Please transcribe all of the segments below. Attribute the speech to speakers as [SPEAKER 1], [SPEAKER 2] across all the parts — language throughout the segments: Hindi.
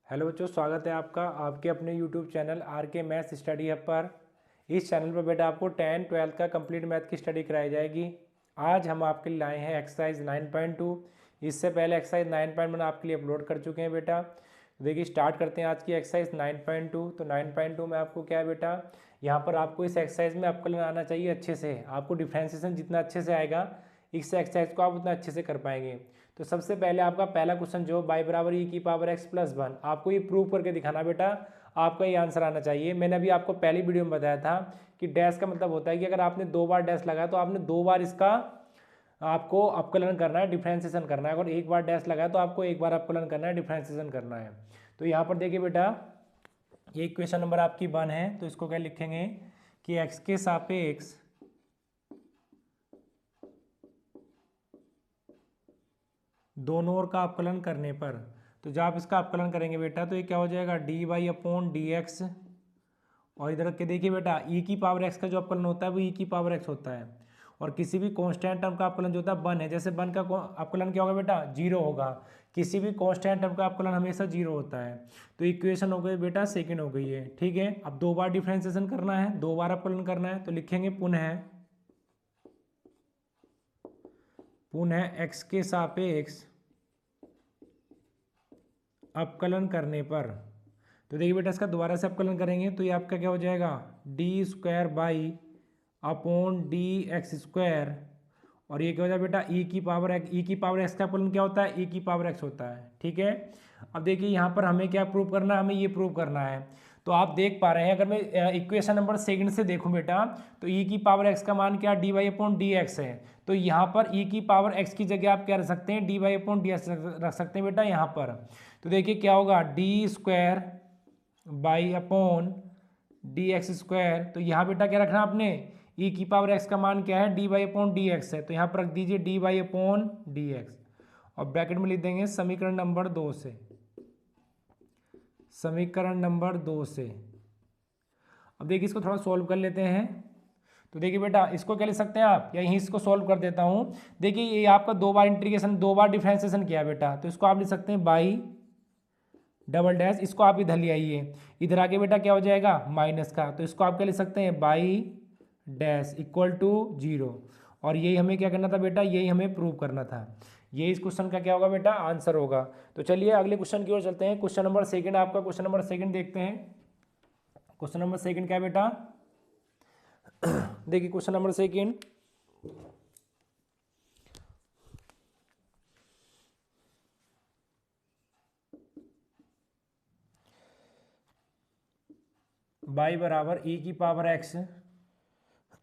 [SPEAKER 1] हेलो बच्चों, स्वागत है आपका आपके अपने यूट्यूब चैनल आर के मैथ्स स्टडी हब पर। इस चैनल पर बेटा आपको 10-12 का कंप्लीट मैथ की स्टडी कराई जाएगी। आज हम आपके लिए लाए हैं एक्सरसाइज 9.2। इससे पहले एक्सरसाइज 9.1 आपके लिए अपलोड कर चुके हैं बेटा। देखिए स्टार्ट करते हैं आज की एक्सरसाइज 9.2। तो 9.2 में आपको क्या है बेटा, यहाँ पर आपको इस एक्सरसाइज में अवकलन आना चाहिए अच्छे से। आपको डिफ्रेंसिएशन जितना अच्छे से आएगा इस एक्सरसाइज को आप उतना अच्छे से कर पाएंगे। तो सबसे पहले आपका पहला क्वेश्चन जो y बराबर ई की पावर x प्लस 1, आपको ये प्रूव करके दिखाना बेटा। आपका ये आंसर आना चाहिए। मैंने अभी आपको पहली वीडियो में बताया था कि डैश का मतलब होता है कि अगर आपने 2 बार डैश लगाया तो आपने 2 बार इसका आपको अवकलन करना है, डिफ्रेंसिएशन करना है। अगर एक बार डैश लगाया तो आपको एक बार अवकलन करना है, डिफ्रेंसिएशन करना है। तो यहाँ पर देखिए बेटा, ये इक्वेशन नंबर आपकी 1 है। तो इसको क्या लिखेंगे कि x के सापेक्ष दोनों ओर का अवकलन करने पर, तो जब आप इसका अवकलन करेंगे बेटा तो ये क्या हो जाएगा D Y upon D x. और इधर के देखिए बेटा ई की पावर एक्स का जो अवकलन होता है वो ई की पावर एक्स होता है। और किसी भी कांस्टेंट टर्म का अवकलन जो होता है 1 है, जैसे 1 का अवकलन क्या होगा बेटा 0 होगा। किसी भी कांस्टेंट टर्म का अवकलन हमेशा 0 होता है। तो इक्वेशन हो गई बेटा सेकंड हो गई है, ठीक है। अब 2 बार डिफ्रेंसिएशन करना है, 2 बार अवकलन करना है। तो लिखेंगे पुनः एक्स के सापेक्ष अवकलन करने पर। तो देखिए बेटा इसका दोबारा से अवकलन करेंगे तो ये आपका क्या हो जाएगा D square by upon D x square. और ये क्या हो जाएगा बेटा ई की पावर एक्स। ई की पावर एक्स का अवकलन क्या होता है, ई की पावर एक्स होता है, ठीक है। अब देखिए यहाँ पर हमें क्या प्रूव करना है, हमें ये प्रूव करना है। तो आप देख पा रहे हैं, अगर मैं इक्वेशन नंबर सेकंड से देखूं बेटा तो ई की पावर एक्स का मान क्या D Y upon D X है। तो यहाँ पर ई की पावर एक्स की जगह आप क्या रख सकते हैं, D Y upon D X रख सकते हैं बेटा यहाँ पर। तो देखिए क्या होगा D square by upon D x square. तो यहाँ बेटा क्या रखना आपने, ई की पावर एक्स का मान क्या है D Y upon D X है। तो यहाँ पर रख दीजिए D Y upon D x और ब्रैकेट में लिख देंगे समीकरण नंबर 2 से। समीकरण नंबर 2 से अब देखिए इसको थोड़ा सॉल्व कर लेते हैं। तो देखिए बेटा इसको क्या लिख सकते हैं आप, या यहीं इसको सॉल्व कर देता हूँ। देखिए ये आपका 2 बार इंटीग्रेशन 2 बार डिफ्रेंसिएशन किया बेटा, तो इसको आप लिख सकते हैं बाई डबल डैश। इसको आप इधर ले आइए, इधर आके बेटा क्या हो जाएगा माइनस का। तो इसको आप क्या लिख सकते हैं बाई डैश इक्वल टू 0। और यही हमें क्या करना था बेटा, यही हमें प्रूव करना था। ये इस क्वेश्चन का क्या होगा बेटा आंसर होगा। तो चलिए अगले क्वेश्चन की ओर चलते हैं। क्वेश्चन नंबर सेकंड आपका, क्वेश्चन नंबर सेकंड देखते हैं। क्वेश्चन नंबर सेकंड क्या है बेटा देखिए क्वेश्चन नंबर सेकंड, y बराबर ई की पावर एक्स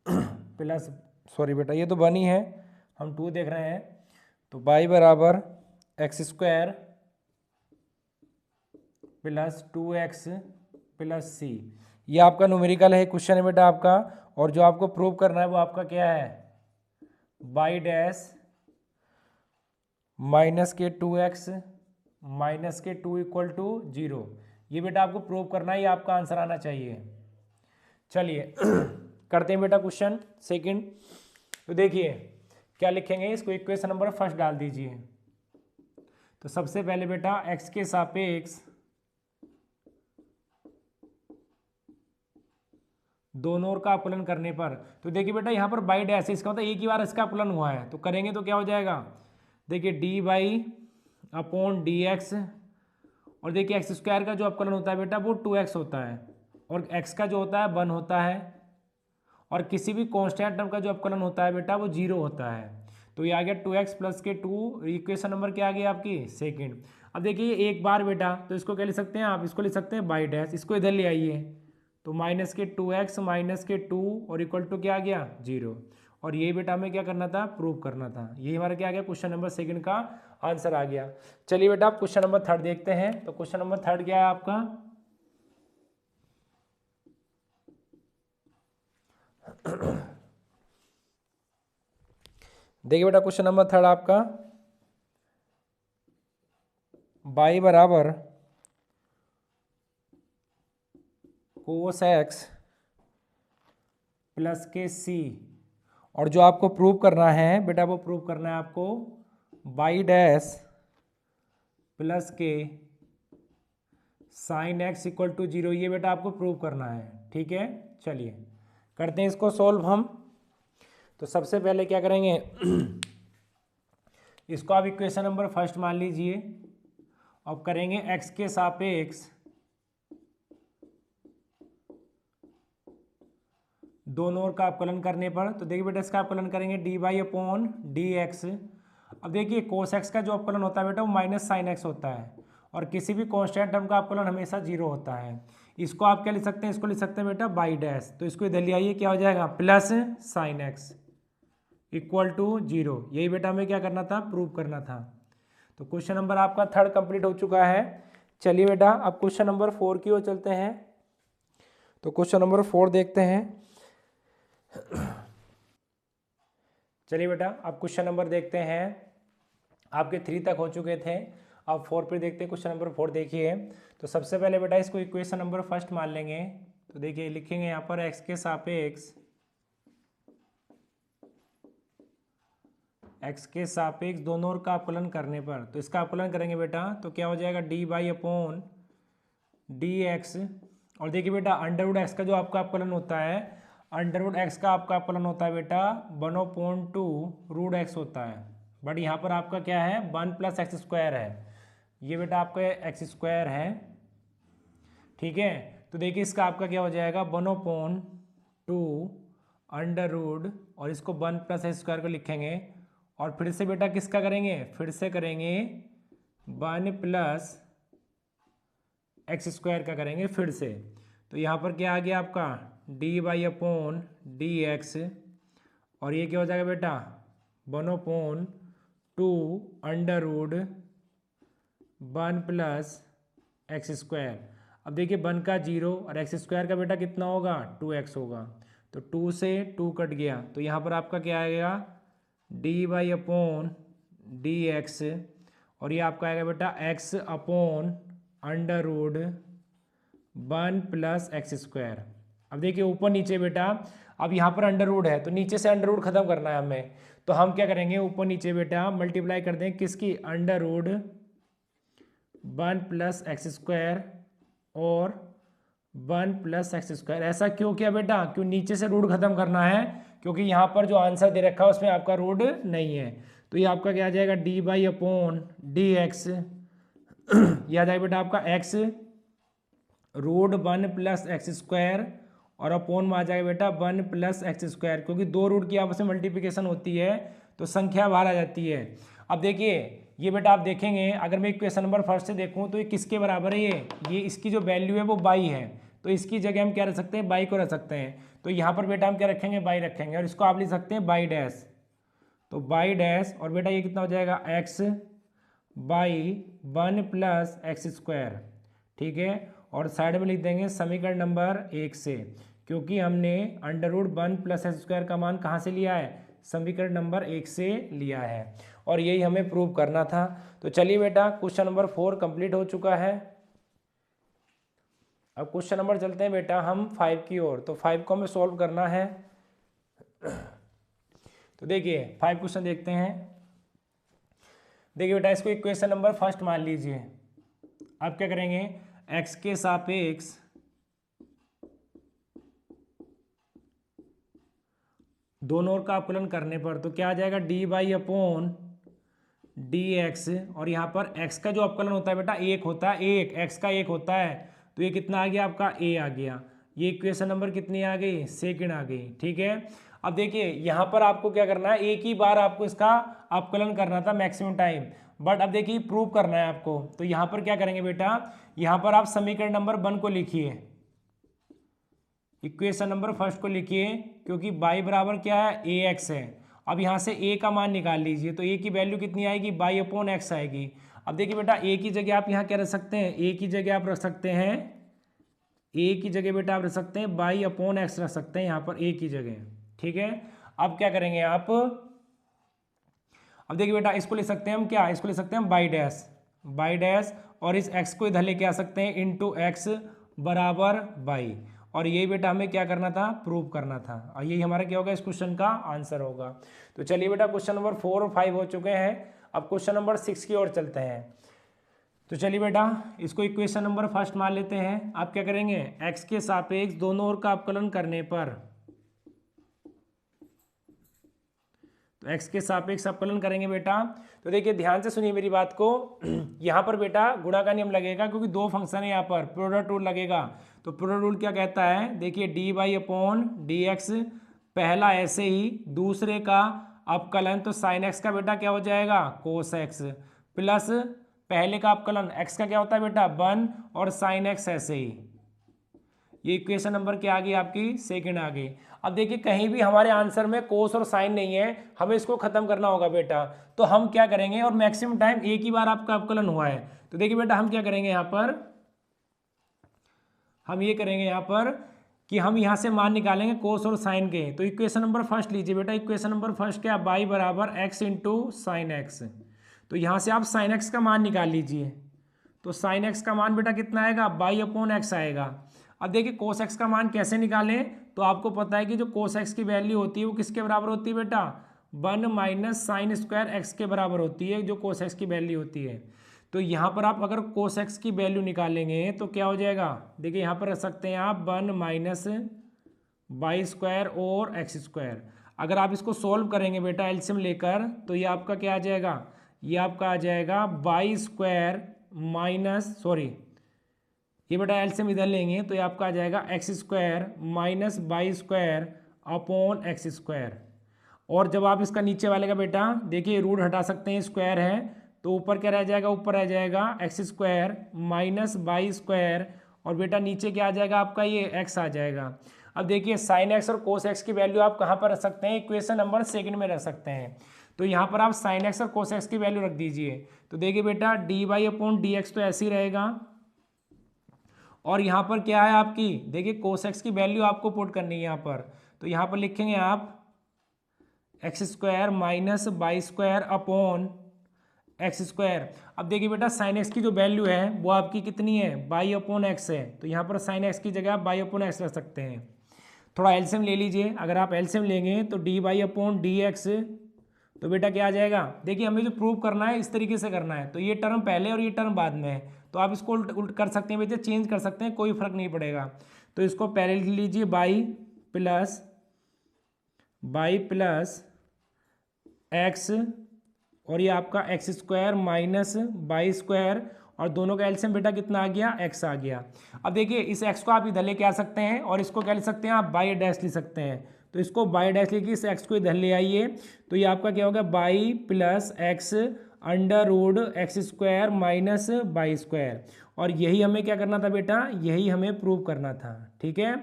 [SPEAKER 1] प्लस, सॉरी बेटा ये तो 1 ही है, हम 2 देख रहे हैं। तो y बराबर x square plus 2x plus C. ये आपका न्यूमेरिकल है, क्वेश्चन है बेटा आपका। और जो आपको प्रूव करना है वो आपका क्या है बाई डैश माइनस के 2x माइनस के 2 इक्वल टू 0। ये बेटा आपको प्रूव करना है, ये आपका आंसर आना चाहिए। चलिए करते हैं बेटा क्वेश्चन सेकंड। तो देखिए क्या लिखेंगे, इसको इक्वेशन नंबर फर्स्ट डाल दीजिए। तो सबसे पहले बेटा x के सापेक्ष दोनों ओर का अवकलन करने पर। तो देखिए बेटा यहाँ पर बाई डैश है, इसका मतलब एक ही बार इसका अवकलन हुआ है। तो करेंगे तो क्या हो जाएगा, देखिए D y upon D x. और देखिए एक्स स्क्वायर का जो अवकलन होता है बेटा वो 2x होता है, और x का जो होता है 1 होता है। और किसी भी कांस्टेंट टर्म का जो अवकलन होता है बेटा वो 0 होता है। तो ये आ गया 2x प्लस के 2। इक्वेशन नंबर क्या आ गई आपकी सेकंड। अब देखिए एक बार बेटा, तो इसको क्या लिख सकते हैं आप, इसको लिख सकते हैं बाई डैश। इसको इधर ले आइए, तो माइनस के 2x माइनस के 2 और इक्वल टू क्या आ गया 0। और ये बेटा हमें क्या करना था, प्रूव करना था। ये हमारा क्या आ गया क्वेश्चन नंबर सेकंड का आंसर आ गया। चलिए बेटा आप क्वेश्चन नंबर थर्ड देखते हैं। तो क्वेश्चन नंबर थर्ड क्या है आपका, देखिए बेटा क्वेश्चन नंबर थर्ड आपका y बराबर कोस एक्स प्लस के सी। और जो आपको प्रूव करना है बेटा वो प्रूव करना है आपको बाई डैश प्लस के साइन एक्स इक्वल टू 0, ये बेटा आपको प्रूव करना है। ठीक है, चलिए करते हैं इसको सॉल्व हम। तो सबसे पहले क्या करेंगे इसको आप इक्वेशन नंबर फर्स्ट मान लीजिए। अब करेंगे एक्स के सापेक्ष दोनों ओर का अवकलन करने पर, तो देखिए बेटा इसका अवकलन करेंगे D Y upon D X. अब देखिए कोस एक्स का जो अवकलन होता है बेटा वो माइनस साइन एक्स होता है, और किसी भी कांस्टेंट टर्म का अवकलन हमेशा 0 होता है। इसको आप क्या लिख सकते हैं, इसको लिख सकते हैं बेटा बाई डैश। तो इसको इधर ले आइए, क्या हो जाएगा plus sine X equal to 0। यही बेटा हमें क्या करना था, प्रूव करना था। तो क्वेश्चन नंबर आपका थर्ड कंप्लीट हो चुका है। चलिए बेटा अब क्वेश्चन नंबर 4 की ओर चलते हैं। तो क्वेश्चन नंबर 4 देखते हैं। चलिए बेटा अब क्वेश्चन नंबर देखते हैं। आपके 3 तक हो चुके थे, अब 4 पे देखते हैं। क्वेश्चन नंबर 4 देखिए। तो सबसे पहले बेटा इसको इक्वेशन नंबर फर्स्ट मान लेंगे। तो देखिए लिखेंगे यहाँ पर एक्स के सापेक्ष दोनों ओर का अवकलन करने पर, तो इसका अवकलन करेंगे बेटा तो क्या हो जाएगा D Y upon D x. और देखिए बेटा अंडर रूट एक्स का जो आपका अवकलन होता है, अंडर रूट एक्स का आपका अवकलन होता है बेटा 1/2 रूट एक्स होता है। बट यहाँ पर आपका क्या है 1 + x² है, ये बेटा आपका x² है। ठीक है, तो देखिए इसका आपका क्या हो जाएगा 1/2 अंडर रूट, और इसको 1 + x² को लिखेंगे। और फिर से बेटा किसका करेंगे, फिर से करेंगे 1 + x² का करेंगे फिर से। तो यहाँ पर क्या आ गया आपका D Y upon D x, और ये क्या हो जाएगा बेटा 1/2 अंडर रूट 1 + x²। अब देखिए 1 का 0 और x² का बेटा कितना होगा 2x होगा, तो 2 से 2 कट गया। तो यहाँ पर आपका क्या आएगा D Y upon D x, और ये आपका आएगा बेटा x upon under root 1 + x²। अब देखिए ऊपर नीचे बेटा, अब यहाँ पर अंडर रूट है तो नीचे से अंडर रूट खत्म करना है हमें, तो हम क्या करेंगे ऊपर नीचे बेटा मल्टीप्लाई कर दें किसकी, अंडर रूट 1 + x² और 1 + x²। ऐसा क्यों किया बेटा, क्यों नीचे से रूट खत्म करना है, क्योंकि यहाँ पर जो आंसर दे रखा है उसमें आपका रूट नहीं है। तो ये आपका क्या आ जाएगा D Y upon D X, यह आ जाएगा बेटा आपका x रूट 1 + x², और अपॉन में आ जाएगा बेटा 1 + x², क्योंकि 2 रूट की आपस में मल्टीप्लिकेशन होती है तो संख्या बाहर आ जाती है। अब देखिए ये बेटा आप देखेंगे, अगर मैं इक्वेशन नंबर फर्स्ट से देखूं तो ये किसके बराबर है, ये इसकी जो वैल्यू है वो बाई है, तो इसकी जगह हम क्या रख सकते हैं, बाई को रख सकते हैं। तो यहाँ पर बेटा हम क्या रखेंगे, बाई रखेंगे, और इसको आप लिख सकते हैं बाई डैश। तो बाई डैश, और बेटा ये कितना हो जाएगा x बाई 1 + x²। ठीक है, और साइड में लिख देंगे समीकरण नंबर 1 से, क्योंकि हमने अंडर रूट 1 + x² का मान कहाँ से लिया है, समीकरण नंबर 1 से लिया है, और यही हमें प्रूव करना था। तो चलिए बेटा क्वेश्चन नंबर 4 कंप्लीट हो चुका है। अब क्वेश्चन नंबर चलते हैं बेटा हम 5 की ओर। तो 5 को हमें सॉल्व करना है। तो देखिए 5 क्वेश्चन देखते हैं। देखिए बेटा इसको इक्वेशन नंबर फर्स्ट मान लीजिए। आप क्या करेंगे, x के सापेक्ष दोनों ओर का अवकलन करने पर, तो क्या आ जाएगा D Y upon D x, और यहाँ पर x का जो अवकलन होता है बेटा 1 होता है, 1 x का 1 होता है, तो ये कितना आ गया आपका a आ गया। ये इक्वेशन नंबर कितनी आ गई, सेकंड आ गई। ठीक है, अब देखिए यहाँ पर आपको क्या करना है, एक ही बार आपको इसका अवकलन करना था मैक्सिमम टाइम, बट अब देखिए प्रूव करना है आपको। तो यहाँ पर क्या करेंगे बेटा, यहाँ पर आप समीकरण नंबर 1 को लिखिए, इक्वेशन नंबर फर्स्ट को लिखिए, क्योंकि बाई बराबर क्या है ax है। अब यहाँ से a का मान निकाल लीजिए, तो a की वैल्यू कितनी आएगी, बाई अपॉन x आएगी। अब देखिए बेटा a की जगह आप यहाँ क्या रख सकते हैं, a की जगह आप रख सकते हैं, a की जगह बेटा आप रख सकते हैं बाई अपॉन x रख सकते हैं यहाँ पर a की जगह। ठीक है, अब क्या करेंगे आप, अब देखिए बेटा इसको लिख सकते हैं हम क्या, इसको लिख सकते हैं बाई डैश, और इस x को इधर लेके आ सकते हैं इंटू x बराबर बाई, और यही बेटा हमें क्या करना था, प्रूव करना था, और यही हमारा क्या होगा, इस क्वेश्चन का आंसर होगा। तो चलिए बेटा क्वेश्चन नंबर 4 और 5 हो चुके हैं। अब क्वेश्चन नंबर 6 की ओर चलते हैं। तो चलिए बेटा इसको इक्वेशन नंबर फर्स्ट मान लेते हैं। आप क्या करेंगे, x के सापेक्ष दोनों ओर का अवकलन करने पर, तो x के सापेक्ष अवकलन करेंगे बेटा। तो देखिए ध्यान से सुनिए मेरी बात को। यहाँ पर बेटा गुणा का नियम लगेगा क्योंकि दो फंक्शन है, यहाँ पर प्रोडक्ट रूल लगेगा। तो प्रोडक्ट रूल क्या कहता है, देखिए D Y upon D X, पहला ऐसे ही दूसरे का अवकलन, तो साइन एक्स का बेटा क्या हो जाएगा कोस एक्स, प्लस पहले का अवकलन x का क्या होता है बेटा 1 और साइन x ऐसे ही। ये इक्वेशन नंबर क्या आ गई आपकी, सेकंड आ गई। अब देखिए कहीं भी हमारे आंसर में कोस और साइन नहीं है, हमें इसको खत्म करना होगा बेटा। तो हम क्या करेंगे, और मैक्सिमम टाइम एक ही बार आपका अवकलन हुआ है, तो देखिए बेटा हम क्या करेंगे यहाँ पर, हम ये करेंगे यहाँ पर कि हम यहाँ से मान निकालेंगे कोस और साइन के। तो इक्वेशन नंबर फर्स्ट लीजिए बेटा, इक्वेशन नंबर फर्स्ट क्या, बाई बराबर एक्स इंटू साइन एक्स। तो यहाँ से आप साइन एक्स का मान निकाल लीजिए। तो साइन एक्स का मान बेटा कितना आएगा, बाई अपॉन एक्स आएगा। अब देखिए कोस एक्स का मान कैसे निकालें, तो आपको पता है कि जो कोस एक्स की वैल्यू होती है वो किसके बराबर होती है बेटा, 1 माइनस साइन स्क्वायर एक्स के बराबर होती है, जो कोस एक्स की वैल्यू होती है। तो यहाँ पर आप अगर कोस एक्स की वैल्यू निकालेंगे तो क्या हो जाएगा, देखिए यहाँ पर रख सकते हैं आप 1 माइनस बाई स्क्वायर और एक्स स्क्वायर। अगर आप इसको सोल्व करेंगे बेटा एलसीएम लेकर, तो ये आपका क्या आ जाएगा, ये आपका आ जाएगा बाई स्क्वायर माइनस, सॉरी ये बेटा एलसीएम इधर लेंगे तो ये आपका आ जाएगा x square minus y square upon x square. और जब आप इसका नीचे वाले का बेटा देखिए रूट हटा सकते हैं, स्क्वायर है तो ऊपर क्या रह जाएगा, ऊपर रह जाएगा x square minus y square, और बेटा नीचे क्या आ जाएगा आपका, ये एक्स आ जाएगा। अब देखिए साइन एक्स और कोस एक्स की वैल्यू आप कहाँ पर रख सकते हैं, इक्वेशन नंबर सेकंड में रख सकते हैं। तो यहाँ पर आप साइन एक्स और कोस एक्स की वैल्यू रख दीजिए। तो देखिए बेटा D Y upon D x तो ऐसे ही रहेगा, और यहाँ पर क्या है आपकी, देखिए कोस एक्स की वैल्यू आपको पुट करनी है यहाँ पर। तो यहाँ पर लिखेंगे आप x square minus y square upon x square. अब देखिए बेटा साइन एक्स की जो वैल्यू है वो आपकी कितनी है, बाई अपॉन एक्स है। तो यहाँ पर साइन एक्स की जगह आप बाई अपॉन एक्स रख सकते हैं। थोड़ा एलसीएम ले लीजिए, अगर आप एलसीएम लेंगे तो d Y upon D x, तो बेटा क्या आ जाएगा, देखिए हमें जो प्रूव करना है इस तरीके से करना है। तो ये टर्म पहले और ये टर्म बाद में है, तो आप इसको उल्ट कर सकते हैं बेटे, चेंज कर सकते हैं, कोई फर्क नहीं पड़ेगा। तो इसको पहले लिख लीजिए बाई प्लस एक्स, और ये आपका x square minus y square, और दोनों का एलसीएम बेटा कितना आ गया, एक्स आ गया। अब देखिए इस एक्स को आप इधर लेके आ सकते हैं, और इसको क्या लिख सकते हैं आप, बाई डैश लिख सकते हैं। तो इसको बाई डैश लेके इस एक्स को इधर ले आइए, तो ये आपका क्या होगा, y plus x under root x square minus y square. और यही हमें क्या करना था बेटा, यही हमें प्रूव करना था। ठीक है,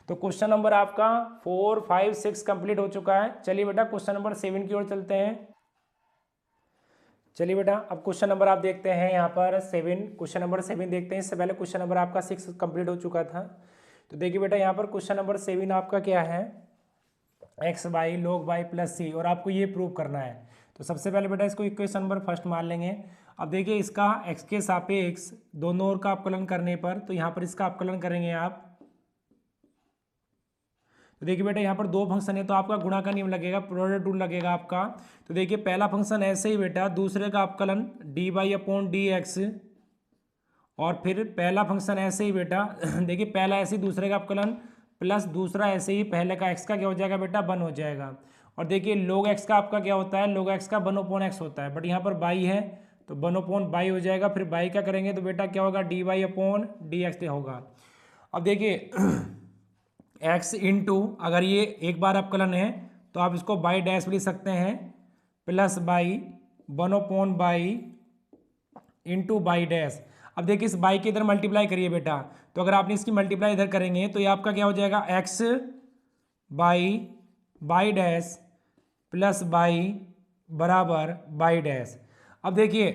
[SPEAKER 1] तो क्वेश्चन नंबर आपका 4, 5, 6 कंप्लीट हो चुका है। चलिए बेटा क्वेश्चन नंबर 7 की ओर चलते हैं। चलिए बेटा अब क्वेश्चन नंबर आप देखते हैं यहाँ पर 7, क्वेश्चन नंबर 7 देखते हैं। इससे पहले क्वेश्चन नंबर आपका 6 कंप्लीट हो चुका था। तो देखिए बेटा यहाँ पर क्वेश्चन नंबर 7 आपका क्या है, x by log y plus C, और आपको ये प्रूव करना है। तो सबसे पहले बेटा इसको इक्वेशन नंबर फर्स्ट मान लेंगे। अब देखिए इसका x के सापेक्ष दोनों ओर का अवकलन करने पर, तो यहाँ पर इसका अवकलन करेंगे आप। तो देखिए बेटा यहाँ पर दो फंक्शन है, तो आपका गुणा का नियम लगेगा, प्रोडक्ट रूल लगेगा आपका। तो देखिए पहला फंक्शन ऐसे ही बेटा, दूसरे का अवकलन d Y upon D x, और फिर पहला फंक्शन ऐसे ही बेटा देखिए पहला ऐसे ही दूसरे का अवकलन प्लस दूसरा ऐसे ही पहले का एक्स का क्या हो जाएगा बेटा, 1 हो जाएगा। और देखिए log x का आपका क्या होता है, log x का 1 अपॉन एक्स होता है, बट यहाँ पर बाई है तो 1 अपॉन बाई हो जाएगा। फिर बाई क्या करेंगे तो बेटा क्या होगा, d Y upon D x होगा। अब देखिए x इंटू, अगर ये एक बार अवकलन है तो आप इसको बाई डैश भी लिख सकते हैं, plus by 1 upon by into y dash. अब देखिए इस बाई के इधर मल्टीप्लाई करिए बेटा, तो अगर आपने इसकी मल्टीप्लाई इधर करेंगे तो ये आपका क्या हो जाएगा, x by dash plus by बराबर बाई डैश। अब देखिए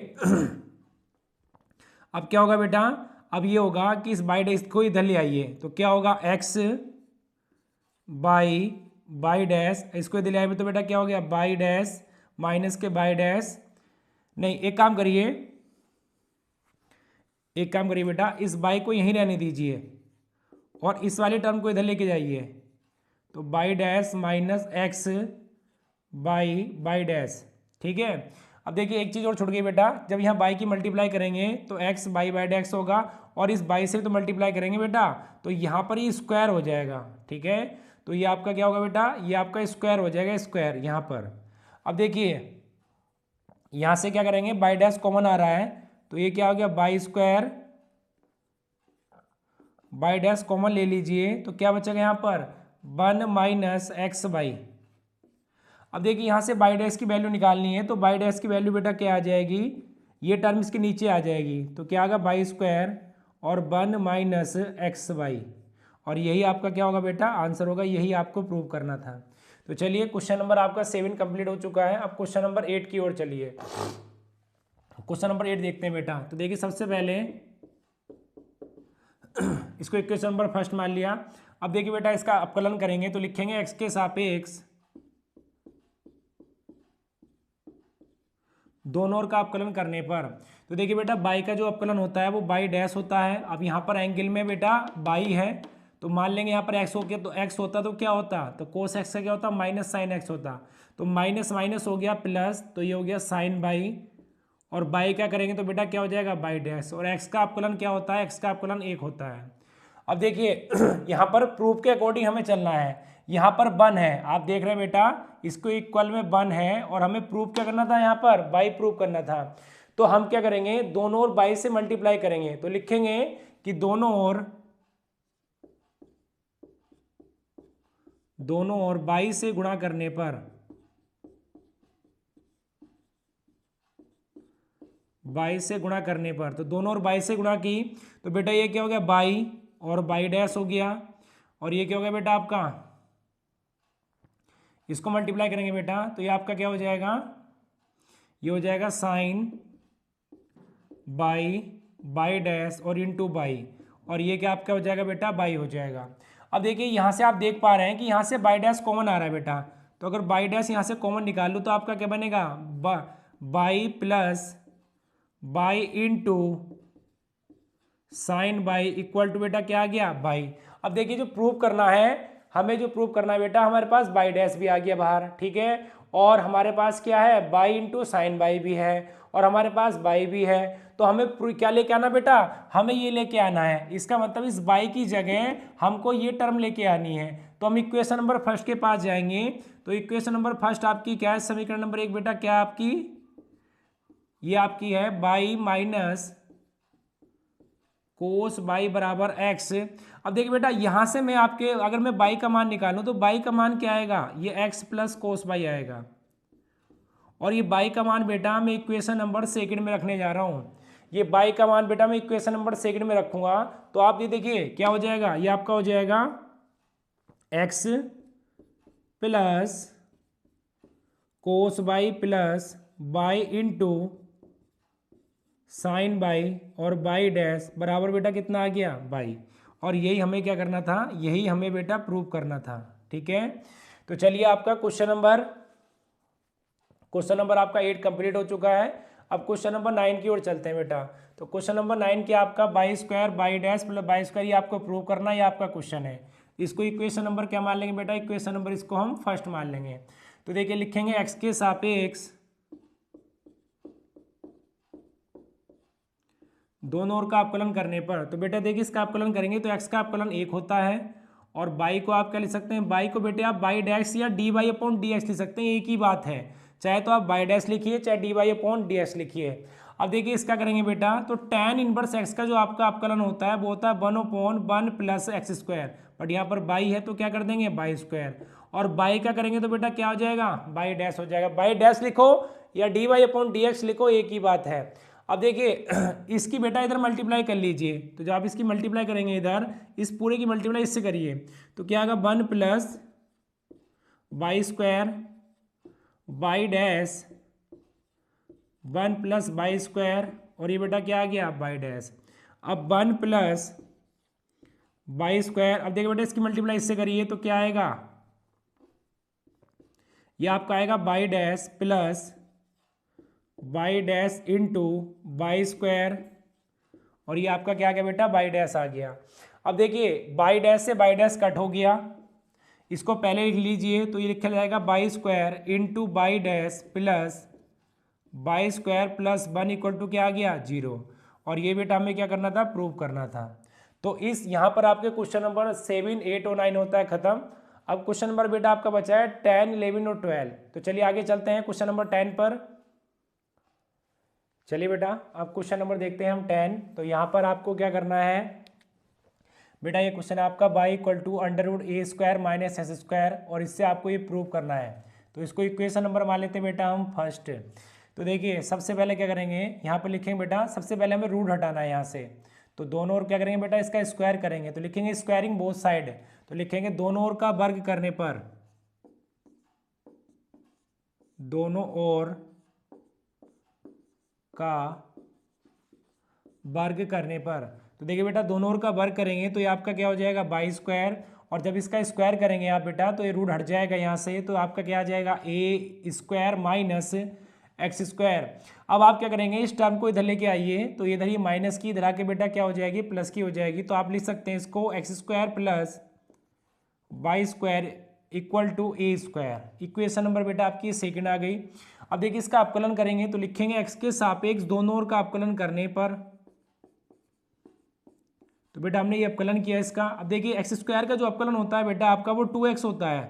[SPEAKER 1] अब क्या होगा बेटा, अब ये होगा कि इस बाई डैश को इधर ले आइए, तो क्या होगा एक्स बाई डैश, इसको इधर ले आइए तो बेटा क्या हो गया, बाई डैश माइनस के बाई डैश। नहीं एक काम करिए बेटा, इस बाई को यहीं रहने दीजिए और इस वाले टर्म को इधर लेके जाइए, तो by dash minus x by dash. ठीक है, अब देखिए एक चीज़ और छूट गई बेटा, जब यहाँ बाई की मल्टीप्लाई करेंगे तो एक्स बाई बाई डेक्स होगा, और इस बाई से तो मल्टीप्लाई करेंगे बेटा तो यहाँ पर ये स्क्वायर हो जाएगा। ठीक है, तो ये आपका क्या होगा बेटा, ये आपका स्क्वायर हो जाएगा, स्क्वायर यहाँ पर। अब देखिए यहाँ से क्या करेंगे, बाई डैश कॉमन आ रहा है तो ये क्या हो गया, by square, by dash common ले लीजिए तो क्या बचेगा यहाँ पर 1 माइनस एक्स बाई। अब देखिए यहाँ से बाई डैश की वैल्यू निकालनी है तो बाई डैश की वैल्यू बेटा क्या आ जाएगी, ये टर्म इसके नीचे आ जाएगी तो क्या आएगा बाई स्क्वायर और 1 माइनस एक्स बाई, और यही आपका क्या होगा बेटा आंसर होगा, यही आपको प्रूव करना था। तो चलिए क्वेश्चन नंबर आपका 7 कंप्लीट हो चुका है। अब क्वेश्चन नंबर 8 की ओर चलिए। क्वेश्चन नंबर 8 देखते हैं बेटा। तो देखिए सबसे पहले इसको इक्वेशन नंबर फर्स्ट मान लिया। अब देखिए बेटा इसका अपकलन करेंगे तो लिखेंगे एक्स के सापेक्ष दोनों ओर का अपकलन करने पर, तो देखिए बेटा बाई का जो अपकलन होता है वो बाई डैश होता है। अब यहाँ पर एंगल में बेटा बाई है तो मान लेंगे यहाँ पर एक्स हो गया, तो एक्स होता तो क्या होता, तो कोस एक्स का क्या होता माइनस साइन एक्स होता, तो माइनस माइनस हो गया प्लस, तो ये हो गया साइन बाई, और बाई क्या करेंगे तो बेटा क्या हो जाएगा बाई डैश, और एक्स का अपकलन क्या होता है, एक्स का अपकलन 1 होता है। अब देखिए यहाँ पर प्रूफ के अकॉर्डिंग हमें चलना है। यहाँ पर 1 है, आप देख रहे हैं बेटा इसको इक्वल में 1 है, और हमें प्रूफ क्या करना था, यहाँ पर बाई प्रूफ करना था। तो हम क्या करेंगे, दोनों ओर बाई से मल्टीप्लाई करेंगे तो लिखेंगे कि दोनों ओर बाई से गुणा करने पर, बाई से गुणा करने पर, तो दोनों ओर बाई से गुणा की तो बेटा ये क्या हो गया बाई और बाई डैश हो गया, और ये क्या हो गया बेटा आपका, इसको मल्टीप्लाई करेंगे बेटा तो ये आपका क्या हो जाएगा, ये हो जाएगा साइन बाई बाई डैश और इनटू बाई, और ये क्या आपका हो जाएगा बेटा बाई हो जाएगा। अब देखिए यहाँ से आप देख पा रहे हैं कि यहाँ से बाई डैश कॉमन आ रहा है बेटा, तो अगर बाई डैश यहाँ से कॉमन निकाल लो तो आपका क्या बनेगा y plus y into sine y equal to बेटा क्या आ गया बाई। अब देखिए जो प्रूव करना है, हमें जो प्रूव करना है बेटा, हमारे पास बाई डैश भी आ गया बाहर, ठीक है, और हमारे पास क्या है बाई इंटू साइन बाई भी है, और हमारे पास बाई भी है, तो हमें क्या लेके आना बेटा, हमें ये लेके आना है। इसका मतलब इस बाई की जगह हमको ये टर्म लेके आनी है। तो हम इक्वेशन नंबर फर्स्ट के पास जाएंगे, तो इक्वेशन नंबर फर्स्ट आपकी क्या है, समीकरण नंबर 1 बेटा क्या आपकी, ये आपकी है बाई माइनस कोस बाई बराबर एक्स। अब देखिए बेटा यहाँ से मैं आपके अगर मैं बाई का मान निकालूं तो बाई का मान क्या आएगा, ये एक्स प्लस कोस बाई आएगा, और ये बाई का मान बेटा मैं इक्वेशन नंबर 2 में रखने जा रहा हूँ। ये बाई का मान बेटा मैं इक्वेशन नंबर 2 में रखूंगा, तो आप ये देखिए क्या हो जाएगा, ये आपका हो जाएगा x plus cos by plus y into sine by और बाई डैश बराबर बेटा कितना आ गया बाई, और यही हमें क्या करना था, यही हमें बेटा प्रूव करना था। ठीक है, तो चलिए आपका क्वेश्चन नंबर आपका 8 कंप्लीट हो चुका है। अब क्वेश्चन नंबर 9 की ओर चलते हैं बेटा। तो क्वेश्चन नंबर 9 क्या आपका by square by dash plus y square, ये आपको प्रूव करना, ये आपका क्वेश्चन है। इसको इक्वेशन नंबर क्या मान लेंगे बेटा, इक्वेशन नंबर इसको हम फर्स्ट मान लेंगे। तो देखिए लिखेंगे एक्स के सापेक्ष दोनों ओर का अपकलन करने पर, तो बेटा देखिए इसका अपकलन करेंगे तो एक्स का अपकलन 1 होता है, और बाई को आप क्या लिख सकते हैं, बाई को बेटे आप बाई डैश या d Y upon D x लिख सकते हैं, एक ही बात है, चाहे तो आप बाई डैश लिखिए चाहे d Y upon D x लिखिए। अब देखिए इसका करेंगे बेटा तो tan इनवर्स एक्स का जो आपका अपकलन होता है वो होता है 1/1 प्लस एक्स स्क्वायर, बट यहाँ पर बाई है तो क्या कर देंगे बाई स्क्वायर, और बाई का करेंगे तो बेटा क्या हो जाएगा बाई डैश हो जाएगा, बाई डैश लिखो या d Y upon D x लिखो एक ही बात है। अब देखिए इसकी बेटा इधर मल्टीप्लाई कर लीजिए, तो जब आप इसकी मल्टीप्लाई करेंगे इधर इस पूरे की मल्टीप्लाई इससे करिए तो क्या आएगा 1 plus y square by dash 1 plus y square, और ये बेटा क्या आ गया बाई डैश। अब 1 प्लस बाई स्क्वायर, अब देखिए बेटा इसकी मल्टीप्लाई इससे करिए तो क्या आएगा, ये आपका आएगा by dash plus by dash into by square, और ये आपका क्या आ गया बेटा बाई डैश आ गया। अब देखिए बाई डैश से बाई डैश कट हो गया, इसको पहले लिख लीजिए तो ये लिखा जाएगा y square into y dash plus y square plus 1 equal to क्या आ गया 0। और ये बेटा हमें क्या करना था, प्रूव करना था। तो इस यहाँ पर आपके क्वेश्चन नंबर 7, 8 और 9 होता है खत्म। अब क्वेश्चन नंबर बेटा आपका बचा है 10, 11 और 12। तो चलिए आगे चलते हैं क्वेश्चन नंबर 10 पर। चलिए बेटा अब क्वेश्चन नंबर देखते हैं हम 10। तो यहाँ पर आपको क्या करना है बेटा, ये क्वेश्चन है आपका y equal to under root a square minus s square, और इससे आपको ये प्रूव करना है। तो इसको इक्वेशन नंबर मान लेते हैं बेटा हम फर्स्ट। तो देखिए सबसे पहले क्या करेंगे, यहाँ पर लिखेंगे बेटा, सबसे पहले हमें रूट हटाना है यहाँ से। तो दोनों ओर क्या करेंगे बेटा, इसका स्क्वायर करेंगे। तो लिखेंगे स्क्वायरिंग बोथ साइड। तो लिखेंगे दोनों ओर का वर्ग करने पर, दोनों ओर का वर्ग करने पर, तो देखिए बेटा दोनों ओर का वर्ग करेंगे तो ये आपका क्या हो जाएगा बाई स्क्वायर, और जब इसका स्क्वायर करेंगे आप बेटा तो ये रूट हट जाएगा यहाँ से, तो आपका क्या आ जाएगा ए स्क्वायर माइनस एक्स स्क्वायर। अब आप क्या करेंगे, इस टर्म को इधर लेके आइए, तो इधर ये माइनस की इधर आके बेटा क्या हो जाएगी, प्लस की हो जाएगी। तो आप लिख सकते हैं इसको x square plus y square equal to a square. Equation number बेटा आपकी सेकंड आ गई। अब देखिए इसका अपकलन करेंगे तो लिखेंगे एक्स के सापेक्ष दोनों ओर का अपकलन करने पर, तो बेटा हमने ये अपकलन किया इसका। अब देखिए एक्स स्क्वायर का जो अपकलन होता है बेटा आपका वो 2x होता है,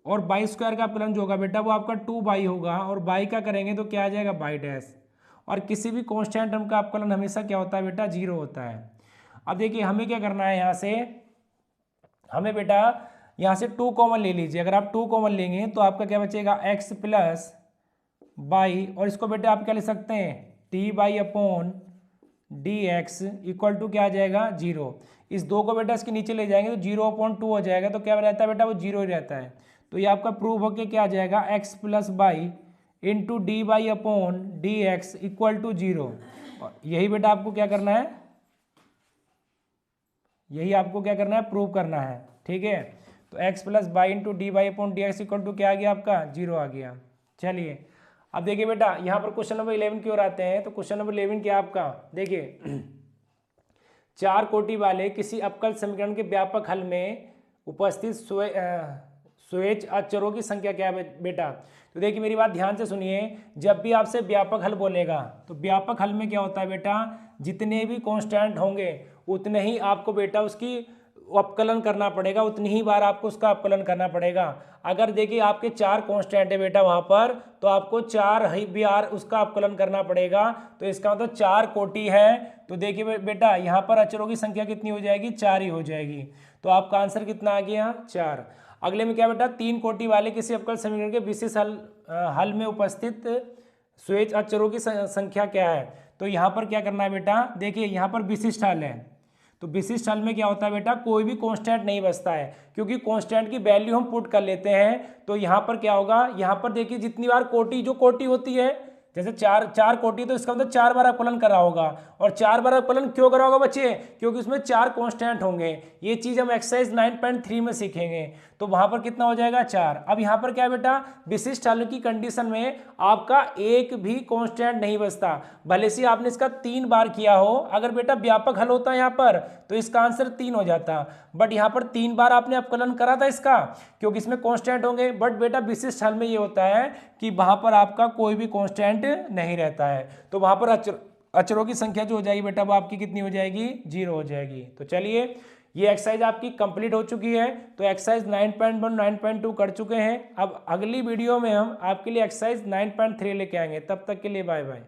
[SPEAKER 1] और बाई स्क्वायर का अपकलन जो होगा बेटा वो आपका 2y होगा, और बाई का करेंगे तो क्या आ जाएगा बाई डैश। और किसी भी कांस्टेंट टर्म का अपकलन हमेशा क्या होता है बेटा 0 होता है। अब देखिए हमें क्या करना है, यहाँ से हमें बेटा यहाँ से 2 कॉमन ले लीजिए। अगर आप 2 कॉमन लेंगे तो आपका क्या बचेगा x प्लस बाई, और इसको बेटा आप क्या ले सकते हैं t y upon D x equal to क्या आ जाएगा 0। इस 2 को बेटा इसके नीचे ले जाएंगे तो 0/2 हो जाएगा, तो क्या रहता है बेटा वो 0 ही रहता है। तो ये आपका प्रूव होके क्या आ जाएगा x plus y into d y upon D x equal to 0। और यही बेटा आपको क्या करना है, यही आपको क्या करना है, प्रूव करना है। ठीक है, तो x plus y into d y upon D x equal to क्या आ गया आपका 0 आ गया। चलिए अब देखिए बेटा यहाँ पर क्वेश्चन नंबर 11 की ओर आते हैं। तो क्वेश्चन नंबर 11 क्या आपका, देखिए 4 कोटि वाले किसी अवकल समीकरण के व्यापक हल में उपस्थित स्वेच्छ अचरों की संख्या क्या है बेटा। तो देखिए मेरी बात ध्यान से सुनिए, जब भी आपसे व्यापक हल बोलेगा तो व्यापक हल में क्या होता है बेटा, जितने भी कांस्टेंट होंगे उतने ही आपको बेटा उसकी अपकलन करना पड़ेगा, उतनी ही बार आपको उसका अपकलन करना पड़ेगा। अगर देखिए आपके 4 कांस्टेंट है बेटा वहां पर, तो आपको 4 ही बार उसका अपकलन करना पड़ेगा। तो इसका मतलब 4 कोटि है। तो देखिए बेटा यहाँ पर अचरों की संख्या कितनी हो जाएगी, 4 ही हो जाएगी। तो आपका आंसर कितना आ गया 4। अगले में क्या बेटा, 3 कोटि वाले किसी अवकल समीकरण के विशेष हल में उपस्थित स्वेच्छ अचरों की संख्या क्या है। तो यहाँ पर क्या करना है बेटा, देखिए यहाँ पर विशिष्ट हल है। तो विशिष्ट हल में क्या होता है बेटा, कोई भी कांस्टेंट नहीं बचता है, क्योंकि कांस्टेंट की वैल्यू हम पुट कर लेते हैं। तो यहाँ पर क्या होगा, यहाँ पर देखिए जितनी बार कोटि, जो कोटि होती है जैसे 4 कोटि, तो इसका मतलब 4 बार अपकलन करा होगा। और 4 बार अपकलन क्यों करा होगा बच्चे, क्योंकि उसमें 4 कांस्टेंट होंगे। ये चीज हम एक्सरसाइज 9.3 में सीखेंगे। तो वहां पर कितना हो जाएगा 4। अब यहाँ पर क्या है बेटा, विशिष्ट हल की कंडीशन में आपका एक भी कांस्टेंट नहीं बचता, भले से आपने इसका 3 बार किया हो। अगर बेटा व्यापक हल होता यहाँ पर तो इसका आंसर 3 हो जाता, बट यहाँ पर 3 बार आपने अपकलन करा था इसका, क्योंकि इसमें कांस्टेंट होंगे। बट बेटा विशिष्ट हल में ये होता है कि वहां पर आपका कोई भी कांस्टेंट नहीं रहता है। तो वहां पर अचरों की संख्या जो हो जाएगी बेटा वो आपकी कितनी हो जाएगी, 0 हो जाएगी। तो चलिए ये एक्सरसाइज आपकी कंप्लीट हो चुकी है। तो एक्सरसाइज 9.1 9.2 कर चुके हैं। अब अगली वीडियो में हम आपके लिए एक्सरसाइज 9.3 लेके आएंगे। तब तक के लिए बाय बाय।